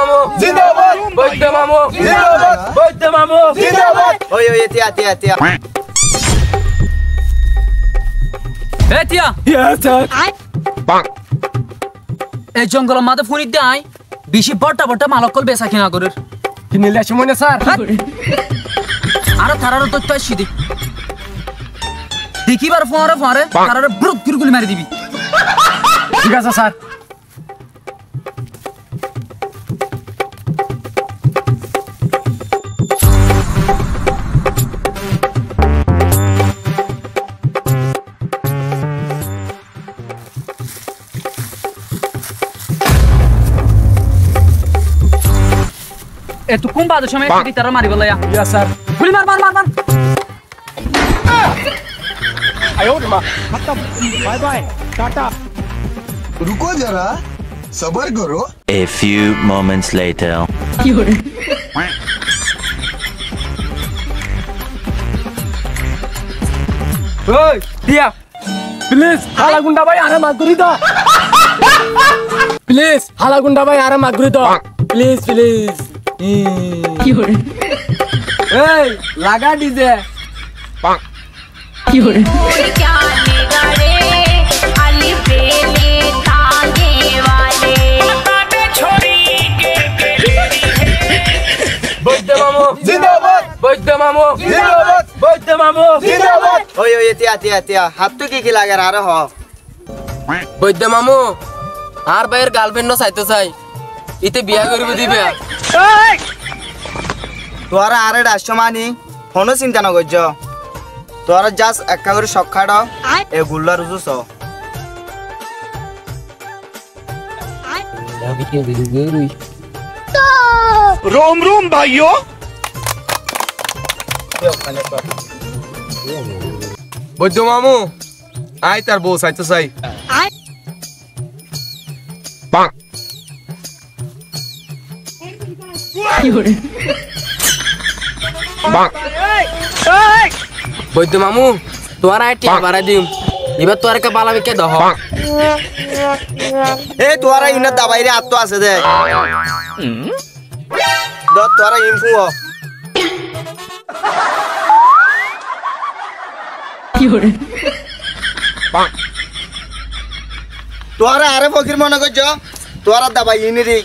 মামু জিন্দাবাদ বৈদ্য মামু জিন্দাবাদ বৈদ্য মামু জিন্দাবাদ ওই ওই তিয়া তিয়া তিয়া এ তিয়া ইয়েস স্যার এই জঙ্গল মাঝে ফোন দে আই বেশি বড়টা বড়টা মালকল বেচা কিনা করে কিনলে সময় না স্যার আর তারার তথ্য আসি দে দেখিবার ফোরে ফোরে তারারে ব্রুত গুলি মারি দিবি ঠিক আছে স্যার तू कुम बाद समय तेरी तरह मारी बोला या यस सर गोली मार मार मार मार आयो रे मां खत्म बाय बाय टाटा रुको जरा सब्र करो A few moments later ओए दिया प्लीज हाला गुंडा भाई आराम करी दो प्लीज हाला गुंडा भाई आराम करी दो प्लीज प्लीज লাগা ডিজে কি হরে क्या निगारे अली बेले ताने वाले ताने छोड़ी के বৈদ্য মামু জিন্দাবাদ বৈদ্য মামু জিন্দাবাদ বৈদ্য মামু জিন্দাবাদ ওই ওই তিয়া তিয়া তিয়া হাত তো কি লাগে আর হ বৈদ্য মামু আর ভাইয়ের গার্লফ্রেন্ড চাইতে চাই ইতে বিয়া করিব দিবে তোরা আরে রাষ্ট্রমানি কোনো চিন্তা না করছ তোরা জাস্ট একা করে সখাড় এ গুল্লা রুজুস रोम रोम भाइयों বৈদ্য মামু আই তার বউ চাইতে চাই বৈদ্য মামু তোর টিয়া বাড়া দিম এবার তোর কে বালা বিকে দহ এ তোরা ইনা দাবাইরে আত্ম আছে দে দ তোরা ইনফু তোরা আরে ফকির মনে করছ তোরা দাবাই ইনি রে